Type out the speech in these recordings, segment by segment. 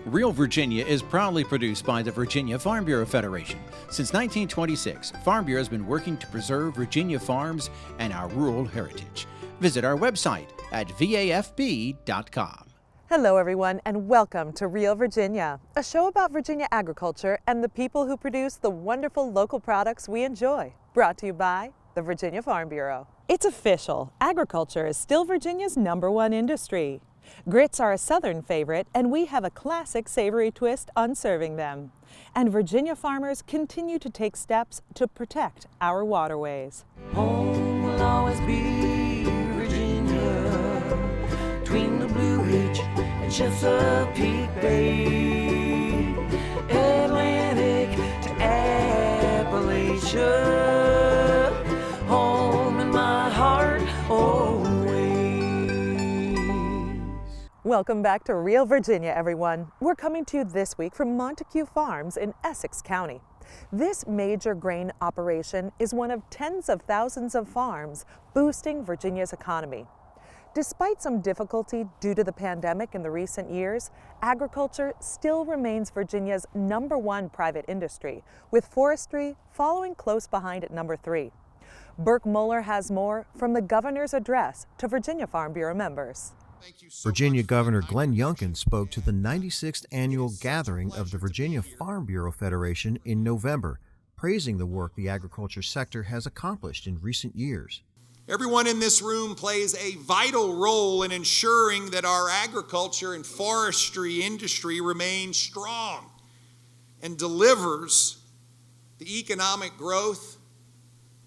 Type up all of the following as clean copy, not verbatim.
Real Virginia is proudly produced by the Virginia Farm Bureau Federation. Since 1926, Farm Bureau has been working to preserve Virginia farms and our rural heritage. Visit our website at vafb.com. Hello everyone and welcome to Real Virginia, a show about Virginia agriculture and the people who produce the wonderful local products we enjoy. Brought to you by the Virginia Farm Bureau. It's official, agriculture is still Virginia's #1 industry. Grits are a southern favorite and we have a classic savory twist on serving them. And Virginia farmers continue to take steps to protect our waterways. Home will always be Virginia, between the Blue Ridge and Chesapeake Bay, Atlantic to Appalachia, home in my heart always. Welcome back to Real Virginia, everyone. We're coming to you this week from Montague Farms in Essex County. This major grain operation is one of tens of thousands of farms boosting Virginia's economy. Despite some difficulty due to the pandemic in the recent years, agriculture still remains Virginia's #1 private industry, with forestry following close behind at #3. Burke Moeller has more from the governor's address to Virginia Farm Bureau members. Virginia Governor Glenn Youngkin spoke to the 96th annual gathering of the Virginia Farm Bureau Federation in November, praising the work the agriculture sector has accomplished in recent years. Everyone in this room plays a vital role in ensuring that our agriculture and forestry industry remains strong and delivers the economic growth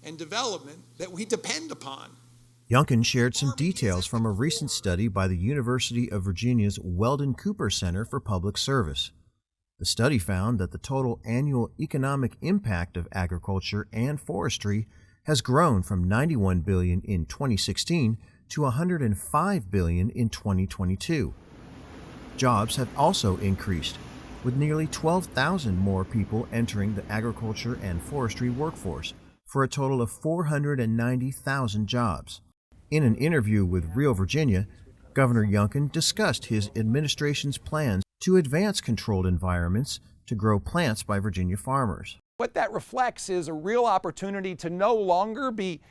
and development that we depend upon. Youngkin shared some details from a recent study by the University of Virginia's Weldon Cooper Center for Public Service. The study found that the total annual economic impact of agriculture and forestry has grown from $91 billion in 2016 to $105 billion in 2022. Jobs have also increased, with nearly 12,000 more people entering the agriculture and forestry workforce, for a total of 490,000 jobs. In an interview with Real Virginia, Governor Youngkin discussed his administration's plans to advance controlled environments to grow plants by Virginia farmers. What that reflects is a real opportunity to no longer be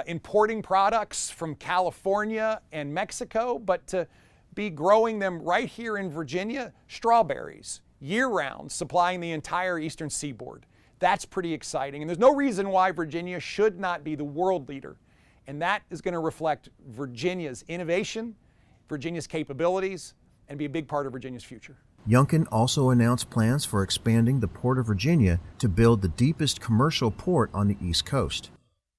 importing products from California and Mexico, but to be growing them right here in Virginia, strawberries, year-round, supplying the entire eastern seaboard. That's pretty exciting, and there's no reason why Virginia should not be the world leader. And that is going to reflect Virginia's innovation, Virginia's capabilities, and be a big part of Virginia's future. Youngkin also announced plans for expanding the Port of Virginia to build the deepest commercial port on the East Coast.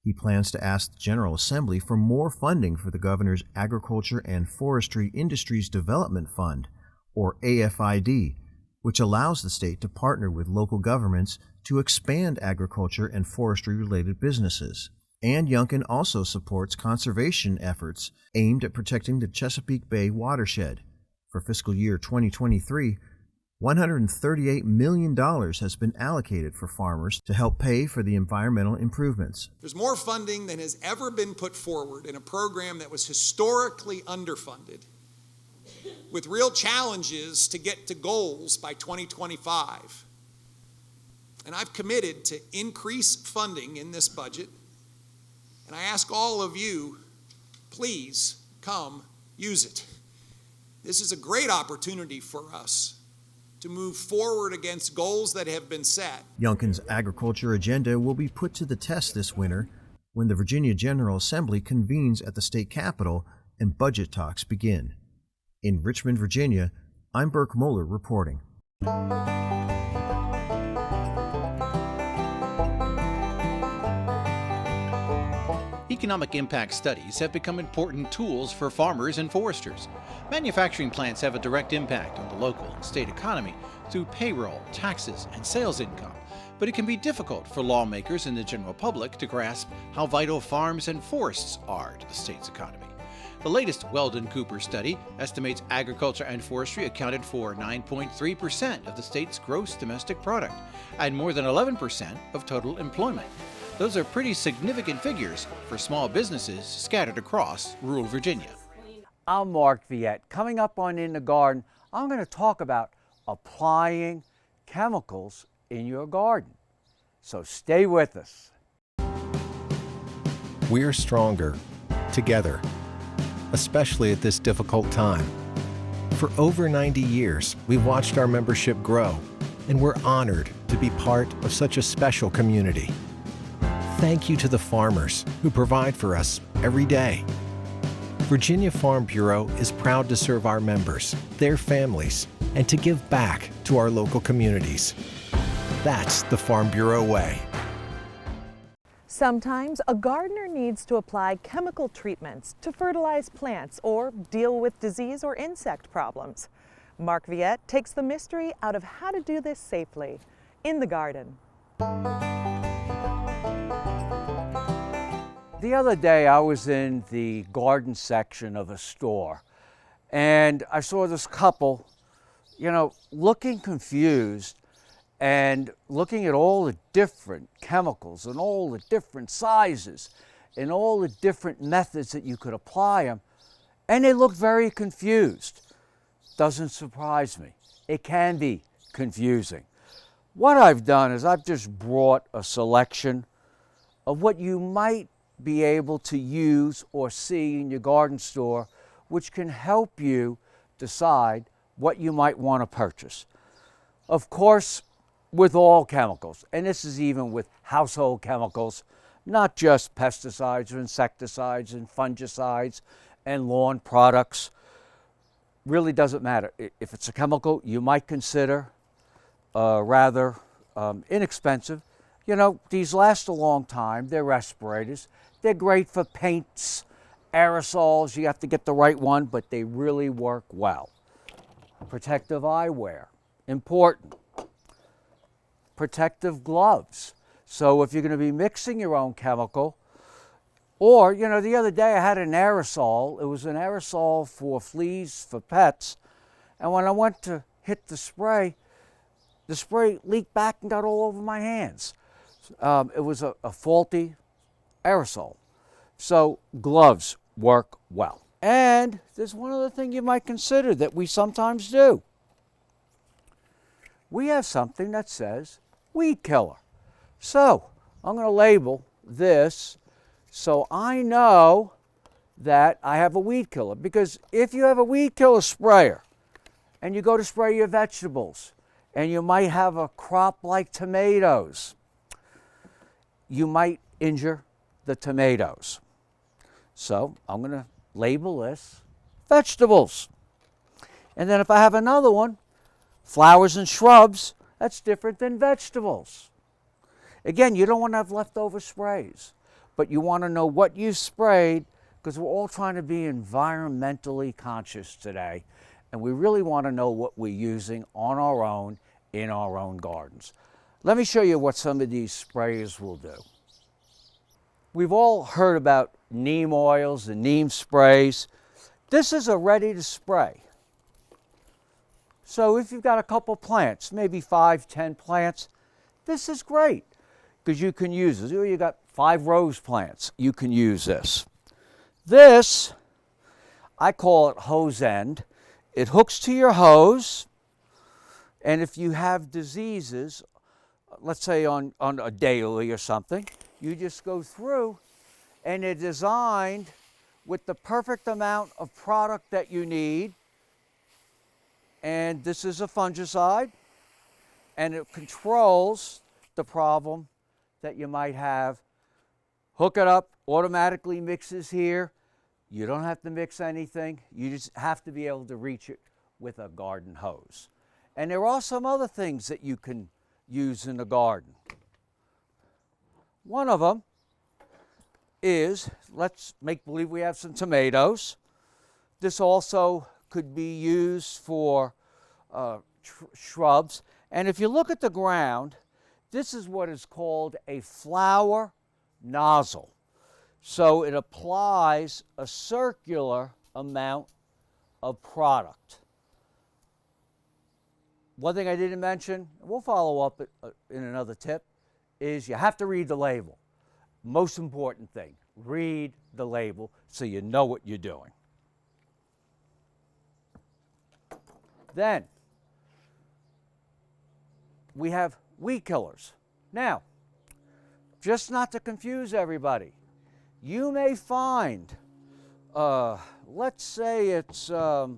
He plans to ask the General Assembly for more funding for the governor's Agriculture and Forestry Industries Development Fund, or AFID, which allows the state to partner with local governments to expand agriculture and forestry-related businesses. And Youngkin also supports conservation efforts aimed at protecting the Chesapeake Bay watershed. For fiscal year 2023, $138 million has been allocated for farmers to help pay for the environmental improvements. There's more funding than has ever been put forward in a program that was historically underfunded, with real challenges to get to goals by 2025. And I've committed to increase funding in this budget. And I ask all of you, please come use it. This is a great opportunity for us to move forward against goals that have been set. Youngkin's agriculture agenda will be put to the test this winter when the Virginia General Assembly convenes at the state capitol and budget talks begin. In Richmond, Virginia, I'm Burke Moeller reporting. Economic impact studies have become important tools for farmers and foresters. Manufacturing plants have a direct impact on the local and state economy through payroll, taxes, and sales income, but it can be difficult for lawmakers and the general public to grasp how vital farms and forests are to the state's economy. The latest Weldon Cooper study estimates agriculture and forestry accounted for 9.3% of the state's gross domestic product and more than 11% of total employment. Those are pretty significant figures for small businesses scattered across rural Virginia. I'm Mark Viette. Coming up on In the Garden, I'm going to talk about applying chemicals in your garden. So stay with us. We're stronger together, especially at this difficult time. For over 90 years, we've watched our membership grow, and we're honored to be part of such a special community. Thank you to the farmers who provide for us every day. Virginia Farm Bureau is proud to serve our members, their families, and to give back to our local communities. That's the Farm Bureau way. Sometimes a gardener needs to apply chemical treatments to fertilize plants or deal with disease or insect problems. Mark Viette takes the mystery out of how to do this safely in the garden. The other day I was in the garden section of a store and I saw this couple, looking confused and looking at all the different chemicals and all the different sizes and all the different methods that you could apply them, and they looked very confused. Doesn't surprise me. It can be confusing. What I've done is I've just brought a selection of what you might be able to use or see in your garden store, which can help you decide what you might want to purchase. Of course, with all chemicals, and this is even with household chemicals, not just pesticides or insecticides and fungicides and lawn products. Really doesn't matter. If it's a chemical you might consider rather inexpensive, these last a long time. They're respirators. They're great for paints, aerosols. You have to get the right one, but they really work well. Protective eyewear, important. Protective gloves. So if you're going to be mixing your own chemical, or, the other day I had an aerosol. It was an aerosol for fleas for pets. And when I went to hit the spray leaked back and got all over my hands. It was a faulty aerosol. So gloves work well. And there's one other thing you might consider that we sometimes do. We have something that says weed killer. So I'm going to label this so I know that I have a weed killer. Because if you have a weed killer sprayer and you go to spray your vegetables and you might have a crop like tomatoes, you might injure the tomatoes. So I'm going to label this vegetables. And then if I have another one, flowers and shrubs, that's different than vegetables. Again, you don't want to have leftover sprays, but you want to know what you sprayed, because we're all trying to be environmentally conscious today, and we really want to know what we're using on our own in our own gardens. Let me show you what some of these sprays will do. We've all heard about neem oils and neem sprays. This is a ready to spray. So if you've got a couple plants, maybe 5, 10 plants, this is great because you can use this. You've got 5 rose plants, you can use this. This, I call it hose end. It hooks to your hose, and if you have diseases, let's say on a daily or something, you just go through, and they're designed with the perfect amount of product that you need. And this is a fungicide, and it controls the problem that you might have. Hook it up, automatically mixes here. You don't have to mix anything. You just have to be able to reach it with a garden hose. And there are some other things that you can use in the garden. One of them is, let's make believe we have some tomatoes. This also could be used for shrubs. And if you look at the ground, this is what is called a flower nozzle. So it applies a circular amount of product. One thing I didn't mention, we'll follow up in another tip, is you have to read the label. Most important thing, read the label so you know what you're doing. we have weed killers. Now, just not to confuse everybody, you may find, let's say it's, the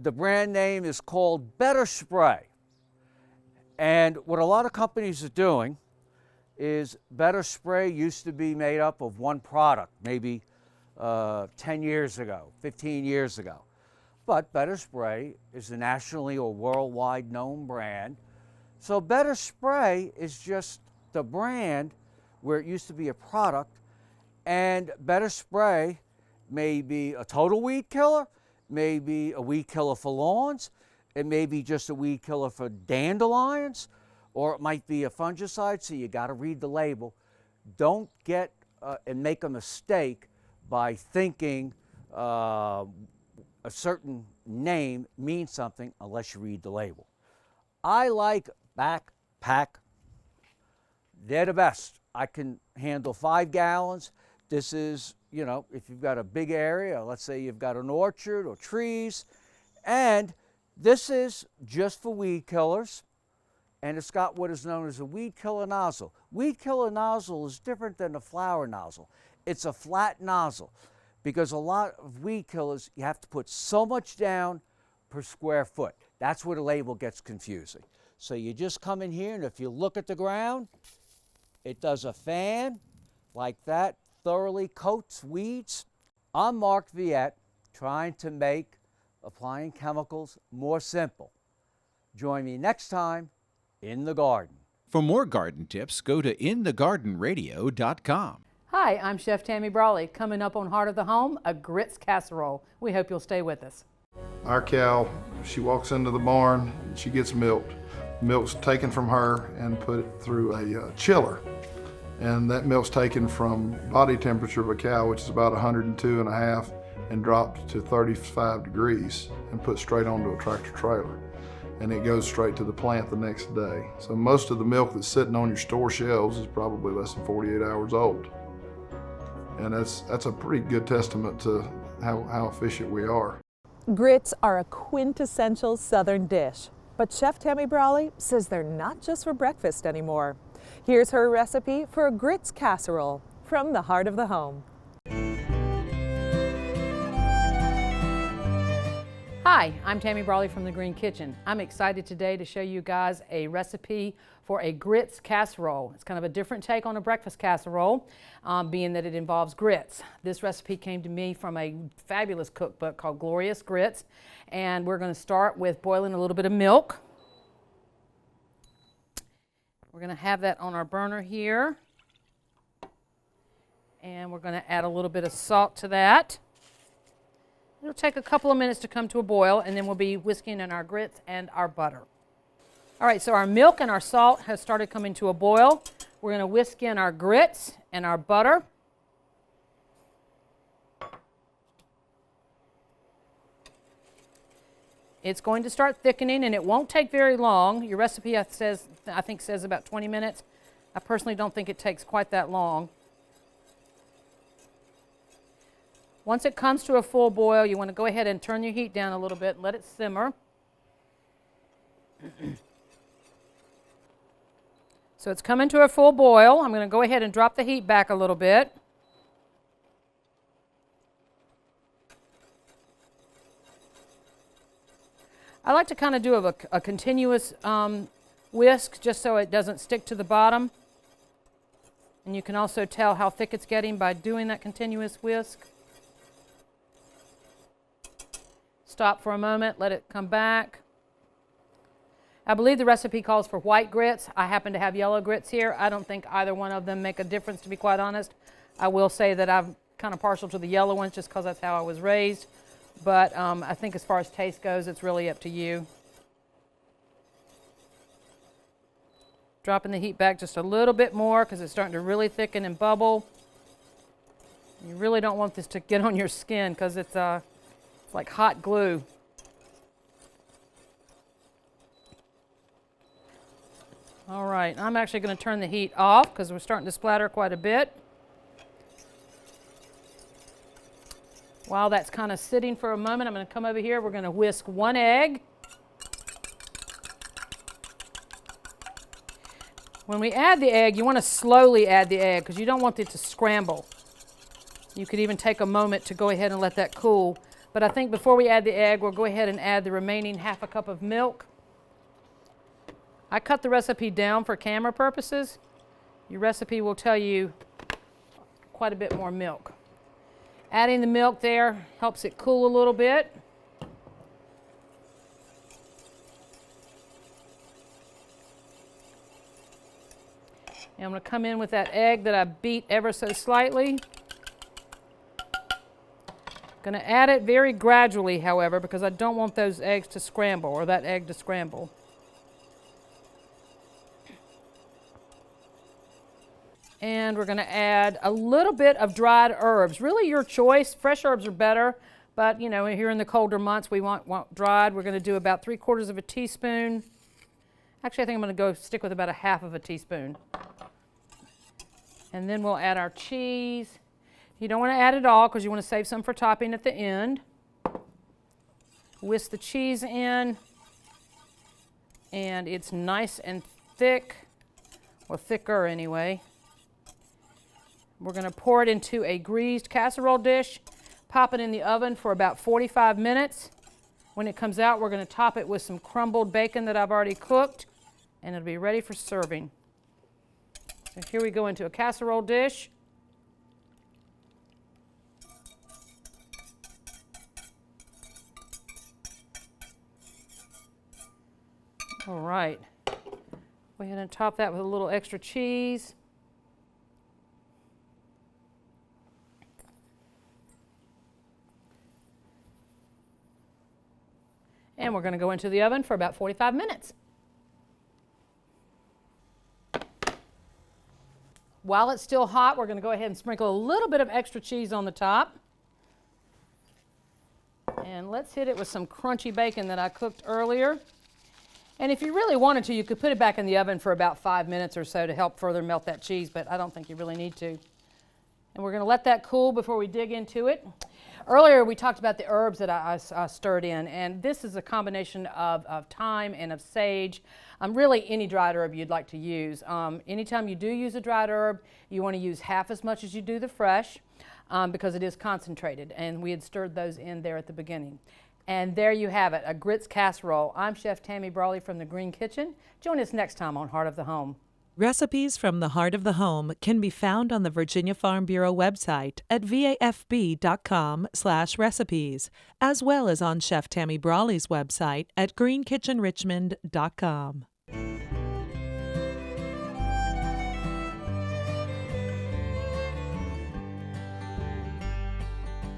brand name is called Better Spray. And what a lot of companies are doing is Better Spray used to be made up of one product, maybe 10 years ago, 15 years ago. But Better Spray is a nationally or worldwide known brand. So Better Spray is just the brand where it used to be a product, and Better Spray may be a total weed killer, may be a weed killer for lawns, it may be just a weed killer for dandelions, or it might be a fungicide, so you got to read the label. Don't get and make a mistake by thinking a certain name means something unless you read the label. I like Backpack. They're the best. I can handle 5 gallons. This is, you know, if you've got a big area, let's say you've got an orchard or trees, and this is just for weed killers, and it's got what is known as a weed killer nozzle. Weed killer nozzle is different than a flower nozzle. It's a flat nozzle, because a lot of weed killers, you have to put so much down per square foot. That's where the label gets confusing. So you just come in here, and if you look at the ground, it does a fan like that, thoroughly coats weeds. I'm Mark Viette, trying to make applying chemicals more simple. Join me next time in the garden. For more garden tips, go to inthegardenradio.com. Hi, I'm Chef Tammy Brawley. Coming up on Heart of the Home, a grits casserole. We hope you'll stay with us. Our cow, she walks into the barn and she gets milked. Milk's taken from her and put through a chiller. And that milk's taken from body temperature of a cow, which is about 102.5, and dropped to 35 degrees and put straight onto a tractor trailer. And it goes straight to the plant the next day. So most of the milk that's sitting on your store shelves is probably less than 48 hours old. And that's a pretty good testament to how efficient we are. Grits are a quintessential Southern dish, but Chef Tammy Brawley says they're not just for breakfast anymore. Here's her recipe for a grits casserole from the heart of the home. Hi, I'm Tammy Brawley from The Green Kitchen. I'm excited today to show you guys a recipe for a grits casserole. It's kind of a different take on a breakfast casserole, being that it involves grits. This recipe came to me from a fabulous cookbook called Glorious Grits, and we're going to start with boiling a little bit of milk. We're going to have that on our burner here, and we're going to add a little bit of salt to that. It'll take a couple of minutes to come to a boil, and then we'll be whisking in our grits and our butter. All right, so our milk and our salt has started coming to a boil. We're going to whisk in our grits and our butter. It's going to start thickening, and it won't take very long. Your recipe I think says about 20 minutes. I personally don't think it takes quite that long. Once it comes to a full boil, you want to go ahead and turn your heat down a little bit and let it simmer. So it's coming to a full boil. I'm going to go ahead and drop the heat back a little bit. I like to kind of do a continuous whisk just so it doesn't stick to the bottom. And you can also tell how thick it's getting by doing that continuous whisk. Stop for a moment, let it come back. I believe the recipe calls for white grits. I happen to have yellow grits here. I don't think either one of them make a difference, to be quite honest. I will say that I'm kind of partial to the yellow ones just because that's how I was raised. But I think as far as taste goes, it's really up to you. Dropping the heat back just a little bit more because it's starting to really thicken and bubble. You really don't want this to get on your skin because it's like hot glue. All right, I'm actually going to turn the heat off because we're starting to splatter quite a bit. While that's kind of sitting for a moment, I'm going to come over here. We're going to whisk 1 egg. When we add the egg, you want to slowly add the egg because you don't want it to scramble. You could even take a moment to go ahead and let that cool. But I think before we add the egg, we'll go ahead and add the remaining half a cup of milk. I cut the recipe down for camera purposes. Your recipe will tell you quite a bit more milk. Adding the milk there helps it cool a little bit. And I'm going to come in with that egg that I beat ever so slightly. Going to add it very gradually, however, because I don't want those eggs to scramble, or that egg to scramble. And we're going to add a little bit of dried herbs. Really your choice. Fresh herbs are better, but you know, here in the colder months we want dried. We're going to do about 3/4 of a teaspoon. Actually, I think I'm going to go stick with about a 1/2 of a teaspoon. And then we'll add our cheese. You don't want to add it all because you want to save some for topping at the end. Whisk the cheese in, and it's nice and thick, or thicker anyway. We're going to pour it into a greased casserole dish, pop it in the oven for about 45 minutes. When it comes out, we're going to top it with some crumbled bacon that I've already cooked, and it'll be ready for serving. So here we go into a casserole dish. All right, go ahead and top that with a little extra cheese. And we're going to go into the oven for about 45 minutes. While it's still hot, we're going to go ahead and sprinkle a little bit of extra cheese on the top. And let's hit it with some crunchy bacon that I cooked earlier. And if you really wanted to, you could put it back in the oven for about 5 minutes or so to help further melt that cheese, but I don't think you really need to. And we're going to let that cool before we dig into it. Earlier we talked about the herbs that I stirred in, and this is a combination of thyme and of sage. Really any dried herb you'd like to use. Anytime you do use a dried herb, you want to use half as much as you do the fresh because it is concentrated, and we had stirred those in there at the beginning. And there you have it, a grits casserole. I'm Chef Tammy Brawley from the Green Kitchen. Join us next time on Heart of the Home. Recipes from the Heart of the Home can be found on the Virginia Farm Bureau website at vafb.com/recipes, as well as on Chef Tammy Brawley's website at greenkitchenrichmond.com.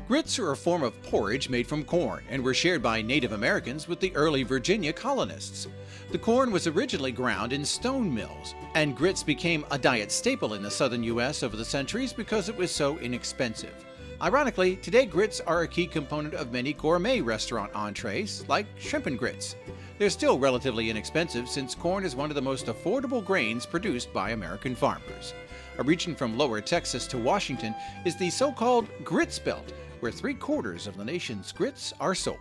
Grits are a form of porridge made from corn and were shared by Native Americans with the early Virginia colonists. The corn was originally ground in stone mills, and grits became a diet staple in the southern U.S. over the centuries because it was so inexpensive. Ironically, today grits are a key component of many gourmet restaurant entrees, like shrimp and grits. They're still relatively inexpensive since corn is one of the most affordable grains produced by American farmers. A region from lower Texas to Washington is the so-called grits belt, where 3/4 of the nation's grits are sold.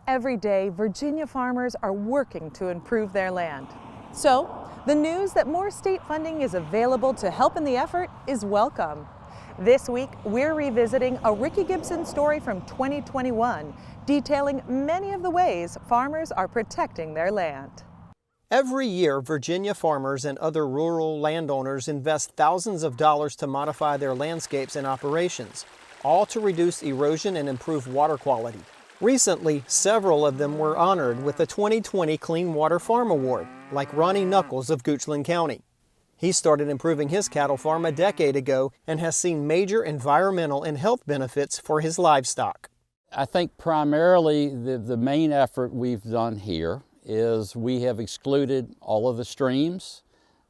Every day, Virginia farmers are working to improve their land. So, the news that more state funding is available to help in the effort is welcome. This week, we're revisiting a Ricky Gibson story from 2021, detailing many of the ways farmers are protecting their land. Every year, Virginia farmers and other rural landowners invest thousands of dollars to modify their landscapes and operations, all to reduce erosion and improve water quality. Recently, several of them were honored with the 2020 Clean Water Farm Award, like Ronnie Knuckles of Goochland County. He started improving his cattle farm a decade ago and has seen major environmental and health benefits for his livestock. I think primarily the main effort we've done here is we have excluded all of the streams,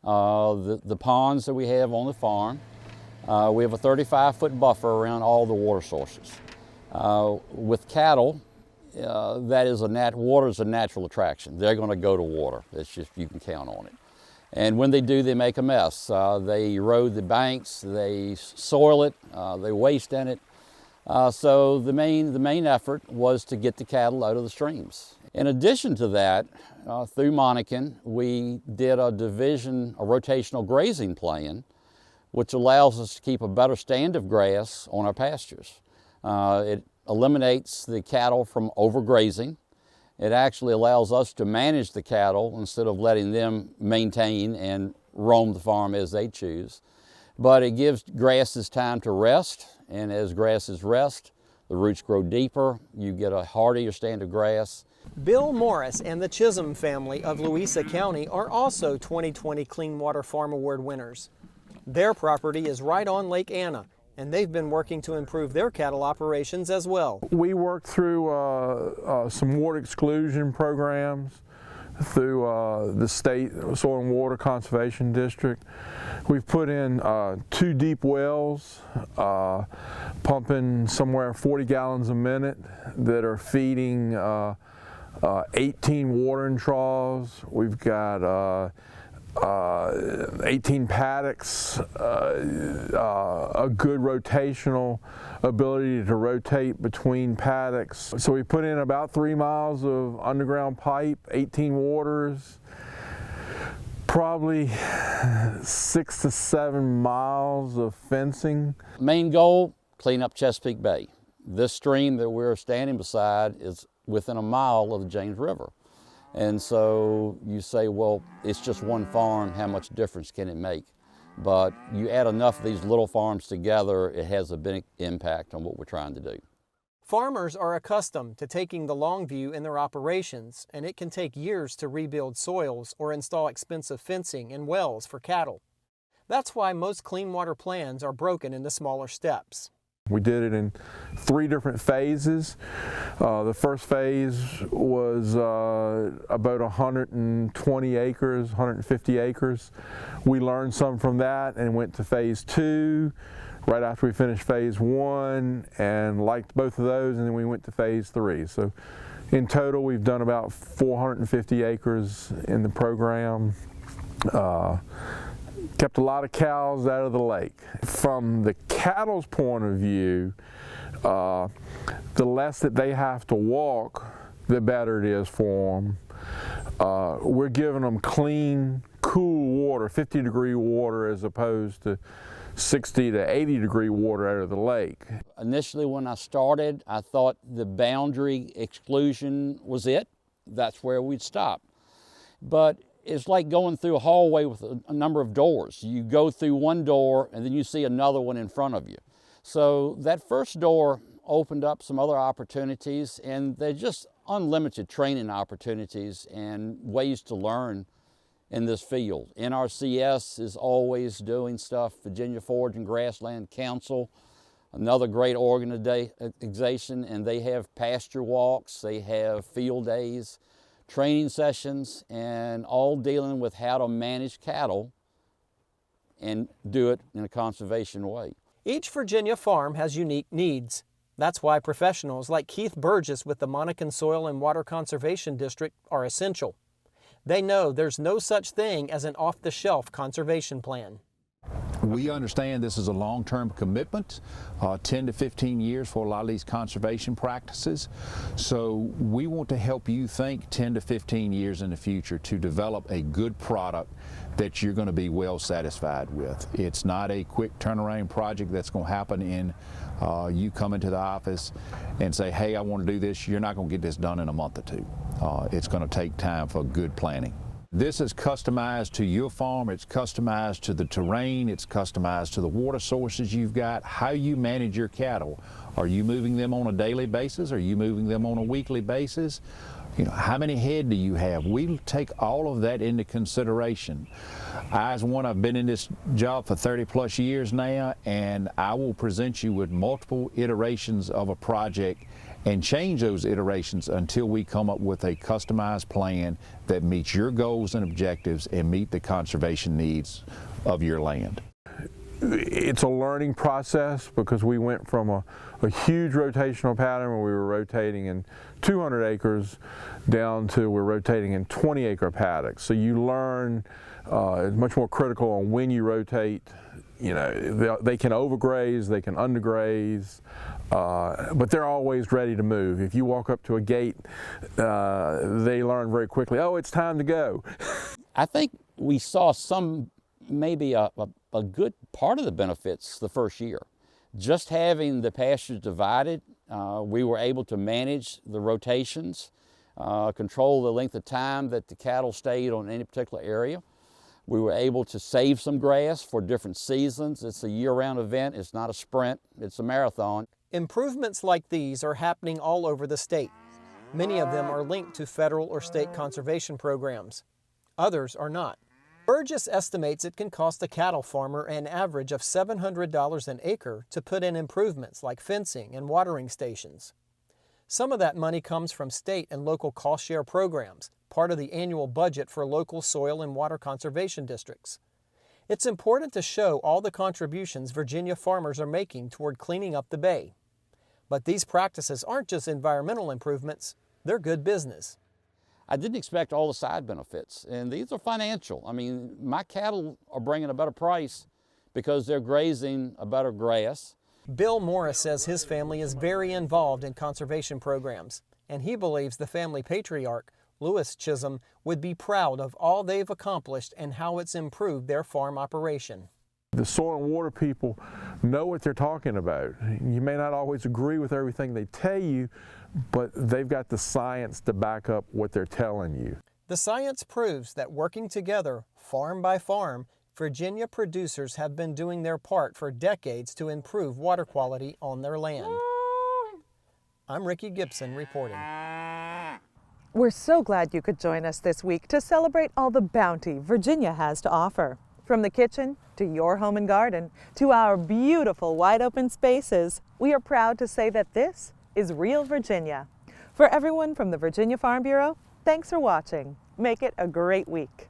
the ponds that we have on the farm. We have a 35-foot buffer around all the water sources. With cattle, water is a natural attraction. They're going to go to water. It's just, you can count on it. And when they do, they make a mess. They erode the banks, they soil it, they waste in it. So the main effort was to get the cattle out of the streams. In addition to that, through Monacan, we did a rotational grazing plan, which allows us to keep a better stand of grass on our pastures. It eliminates the cattle from overgrazing. It actually allows us to manage the cattle instead of letting them maintain and roam the farm as they choose. But it gives grasses time to rest, and as grasses rest, the roots grow deeper, you get a hardier stand of grass. Bill Morris and the Chisholm family of Louisa County are also 2020 Clean Water Farm Award winners. Their property is right on Lake Anna, and they've been working to improve their cattle operations as well. We worked through some water exclusion programs through the State Soil and Water Conservation District. We've put in 2 deep wells, pumping somewhere 40 gallons a minute that are feeding 18 watering troughs. We've got 18 paddocks, a good rotational ability to rotate between paddocks. So we put in about 3 miles of underground pipe, 18 waters, probably 6 to 7 miles of fencing. Main goal, clean up Chesapeake Bay. This stream that we're standing beside is within a mile of the James River. And so you say, well, it's just one farm, how much difference can it make? But you add enough of these little farms together, it has a big impact on what we're trying to do. Farmers are accustomed to taking the long view in their operations, and it can take years to rebuild soils or install expensive fencing and wells for cattle. That's why most clean water plans are broken into smaller steps. We did it in 3 different phases. The first phase was about 120 acres, 150 acres. We learned some from that and went to phase 2 right after we finished phase 1 and liked both of those, and then we went to phase 3. So in total we've done about 450 acres in the program. Kept a lot of cows out of the lake. From the cattle's point of view, the less that they have to walk, the better it is for them. We're giving them clean, cool water, 50-degree water, as opposed to 60 to 80-degree water out of the lake. Initially when I started, I thought the boundary exclusion was it. That's where we'd stop. But it's like going through a hallway with a number of doors. You go through one door and then you see another one in front of you. So that first door opened up some other opportunities, and they're just unlimited training opportunities and ways to learn in this field. NRCS is always doing stuff. Virginia Forage and Grassland Council, another great organization, and they have pasture walks, they have field days, training sessions, and all dealing with how to manage cattle and do it in a conservation way. Each Virginia farm has unique needs. That's why professionals like Keith Burgess with the Monacan Soil and Water Conservation District are essential. They know there's no such thing as an off-the-shelf conservation plan. We understand this is a long-term commitment, 10 to 15 years for a lot of these conservation practices. So we want to help you think 10 to 15 years in the future to develop a good product that you're going to be well satisfied with. It's not a quick turnaround project that's going to happen in you come into the office and say, hey, I want to do this. You're not going to get this done in a month or 2. It's going to take time for good planning. This is customized to your farm, it's customized to the terrain, it's customized to the water sources you've got, how you manage your cattle. Are you moving them on a daily basis? Are you moving them on a weekly basis? You know, how many head do you have? We take all of that into consideration. I've been in this job for 30 plus years now, and I will present you with multiple iterations of a project and change those iterations until we come up with a customized plan that meets your goals and objectives and meet the conservation needs of your land. It's a learning process because we went from a huge rotational pattern where we were rotating in 200 acres down to we're rotating in 20-acre paddocks. So you learn, it's much more critical on when you rotate You know, they can overgraze, they can undergraze, but they're always ready to move. If you walk up to a gate, they learn very quickly, oh, it's time to go. I think we saw maybe a good part of the benefits the first year. Just having the pastures divided, we were able to manage the rotations, control the length of time that the cattle stayed on any particular area. We were able to save some grass for different seasons. It's a year-round event. It's not a sprint, it's a marathon. Improvements like these are happening all over the state. Many of them are linked to federal or state conservation programs. Others are not. Burgess estimates it can cost a cattle farmer an average of $700 an acre to put in improvements like fencing and watering stations. Some of that money comes from state and local cost-share programs, part of the annual budget for local soil and water conservation districts. It's important to show all the contributions Virginia farmers are making toward cleaning up the bay. But these practices aren't just environmental improvements, they're good business. I didn't expect all the side benefits, and these are financial. I mean, my cattle are bringing a better price because they're grazing a better grass. Bill Morris says his family is very involved in conservation programs, and he believes the family patriarch, Lewis Chisholm, would be proud of all they've accomplished and how it's improved their farm operation. The soil and water people know what they're talking about. You may not always agree with everything they tell you, but they've got the science to back up what they're telling you. The science proves that working together, farm by farm, Virginia producers have been doing their part for decades to improve water quality on their land. I'm Ricky Gibson reporting. We're so glad you could join us this week to celebrate all the bounty Virginia has to offer. From the kitchen to your home and garden to our beautiful wide open spaces, we are proud to say that this is Real Virginia. For everyone from the Virginia Farm Bureau, thanks for watching. Make it a great week.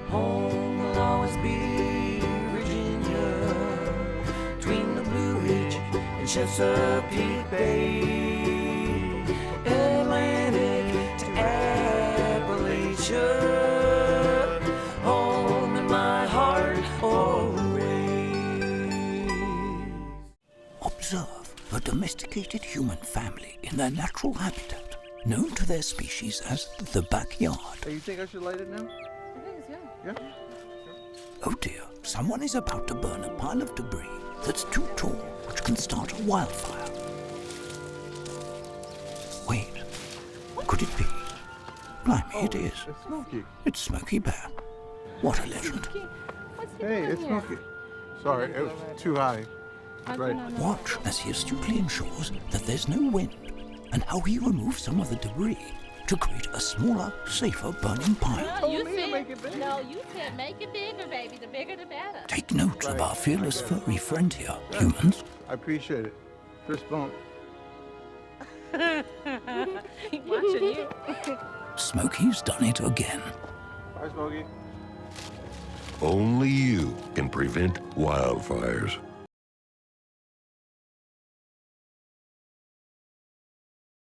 Home will always be Virginia, between the Blue Ridge and Chesapeake Bay, Atlantic to Appalachia, home in my heart always. Observe a domesticated human family in their natural habitat, known to their species as the backyard. Hey, you think I should light it now? Yeah. Oh dear, someone is about to burn a pile of debris that's too tall, which can start a wildfire. Wait, could it be? Blimey, it is. It's Smokey. It's Smokey Bear. What a legend. Hey, it's Smokey. Sorry, it was too high. Right. Watch as he astutely ensures that there's no wind, and how he removes some of the debris to create a smaller, safer burning pile. You said make it bigger. No, you said make it bigger, baby. The bigger the better. Take note of our fearless furry friend here, humans. I appreciate it. Fist bump. Watching you. Smokey's done it again. Bye, Smokey. Only you can prevent wildfires.